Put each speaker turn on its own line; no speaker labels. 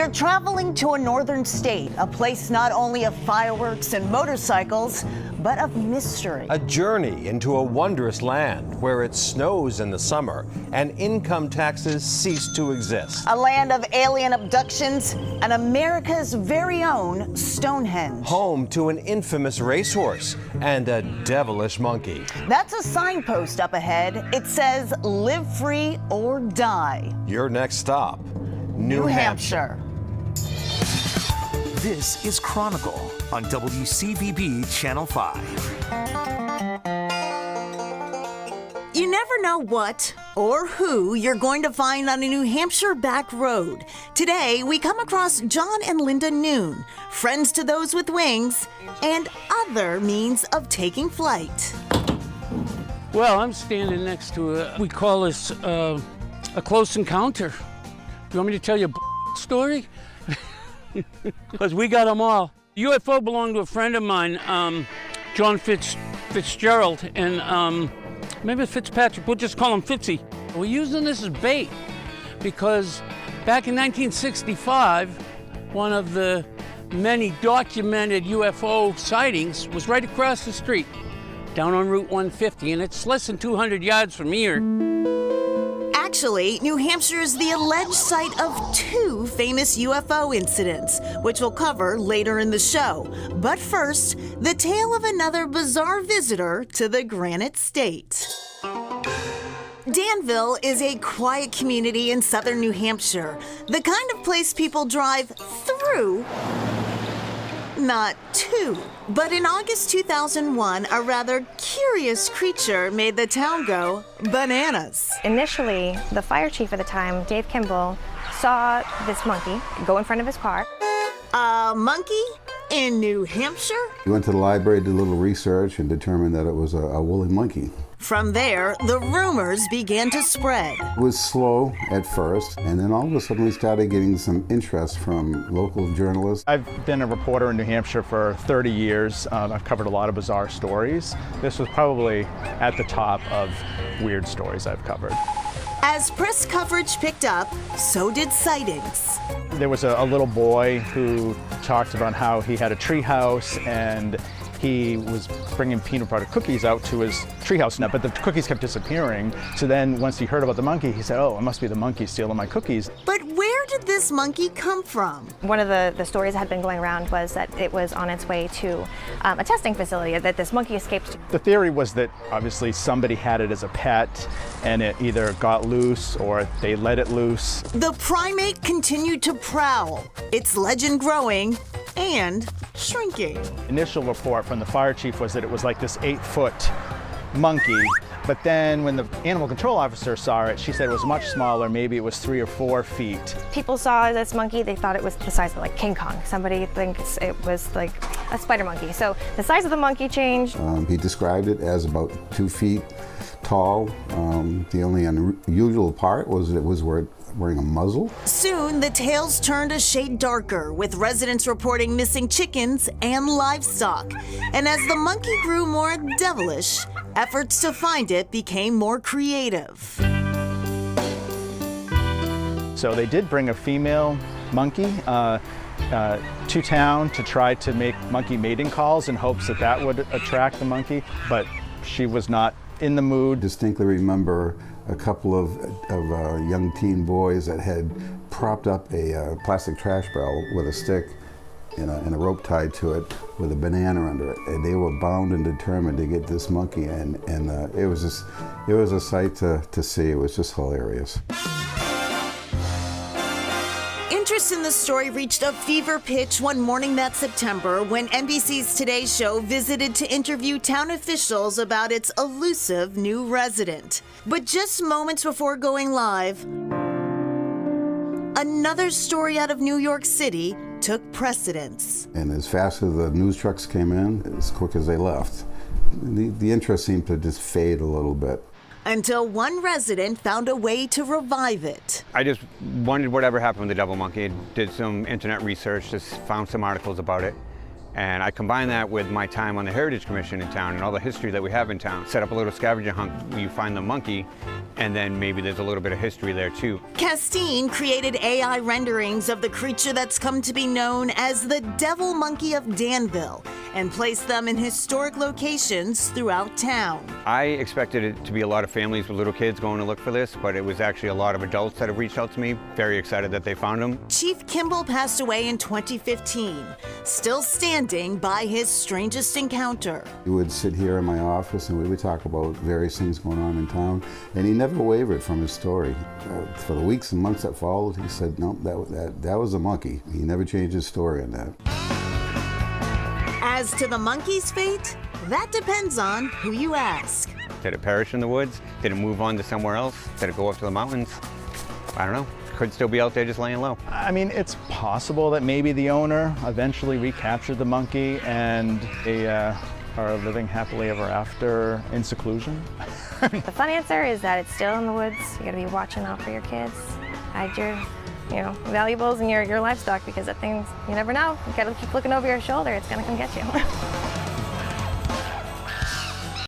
We're traveling to a northern state, a place not only of fireworks and motorcycles, but of mystery.
A journey into a wondrous land where it snows in the summer and income taxes cease to exist.
A land of alien abductions and America's very own Stonehenge.
Home to an infamous racehorse and a devilish monkey.
That's a signpost up ahead. It says, live free or die.
Your next stop, New Hampshire.
This is Chronicle on WCVB Channel 5.
You never know what or who you're going to find on a New Hampshire back road. Today, we come across John and Linda Noon, friends to those with wings, and other means of taking flight.
Well, I'm standing next to we call this a close encounter. Do you want me to tell you a story? Because we got them all. The UFO belonged to a friend of mine, John Fitzgerald, and maybe Fitzpatrick, we'll just call him Fitzy. We're using this as bait because back in 1965, one of the many documented UFO sightings was right across the street, down on Route 150, and it's less than 200 yards from here.
Actually, New Hampshire is the alleged site of two famous UFO incidents, which we'll cover later in the show. But first, the tale of another bizarre visitor to the Granite State. Danville is a quiet community in southern New Hampshire, the kind of place people drive through, not to. But in August 2001, a rather curious creature made the town go bananas.
Initially, the fire chief at the time, Dave Kimball, saw this monkey go in front of his car.
A monkey in New Hampshire?
We went to the library, did a little research, and determined that it was a woolly monkey.
From there, the rumors began to spread.
It was slow at first, and then all of a sudden we started getting some interest from local journalists.
I've been a reporter in New Hampshire for 30 years. I've covered a lot of bizarre stories. This was probably at the top of weird stories I've covered.
As press coverage picked up, so did sightings.
There was a little boy who talked about how he had a tree house and he was bringing peanut butter cookies out to his treehouse nut, but the cookies kept disappearing. So then once he heard about the monkey, he said, oh, it must be the monkey stealing my cookies.
But where did this monkey come from?
One of the stories that had been going around was that it was on its way to a testing facility, that this monkey escaped.
The theory was that obviously somebody had it as a pet and it either got loose or they let it loose.
The primate continued to prowl, its legend growing and shrinking.
Initial report from the fire chief was that it was like this 8-foot monkey, but then when the animal control officer saw it, she said it was much smaller, maybe it was 3 or 4 feet.
People saw this monkey, they thought it was the size of like King Kong. Somebody thinks it was like a spider monkey. So the size of the monkey changed.
He described it as about 2 feet tall. The only unusual part was that it was wearing a muzzle.
Soon, the tales turned a shade darker, with residents reporting missing chickens and livestock. And as the monkey grew more devilish, efforts to find it became more creative.
So they did bring a female monkey to town to try to make monkey mating calls in hopes that that would attract the monkey, but she was not in the mood.
Distinctly remember a couple of young teen boys that had propped up a plastic trash barrel with a stick and a rope tied to it with a banana under it, and they were bound and determined to get this monkey, and it was a sight to see. It was just hilarious.
Interest in the story reached a fever pitch one morning that September when NBC's Today Show visited to interview town officials about its elusive new resident. But just moments before going live, another story out of New York City took precedence.
And as fast as the news trucks came in, as quick as they left, the interest seemed to just fade a little bit.
Until one resident found a way to revive it.
I just wondered whatever happened with the Devil Monkey. Did some internet research, just found some articles about it, And I combine that with my time on the Heritage Commission in town and all the history that we have in town. Set up a little scavenger hunt where you find the monkey, and then maybe there's a little bit of history there too.
Castine created AI renderings of the creature that's come to be known as the Devil Monkey of Danville and placed them in historic locations throughout town.
I expected it to be a lot of families with little kids going to look for this, but it was actually a lot of adults that have reached out to me. Very excited that they found him.
Chief Kimball passed away in 2015, still standing by his strangest encounter.
He would sit here in my office and we would talk about various things going on in town, and he never wavered from his story. For the weeks and months that followed, he said, no, that was a monkey. He never changed his story on that.
As to the monkey's fate, that depends on who you ask.
Did it perish in the woods? Did it move on to somewhere else? Did it go up to the mountains? I don't know. Could still be out there just laying low.
I mean, it's possible that maybe the owner eventually recaptured the monkey and they are living happily ever after in seclusion.
The fun answer is that it's still in the woods. You gotta be watching out for your kids. Hide your, valuables and your livestock, because that thing, you never know. You gotta keep looking over your shoulder. It's gonna come get you.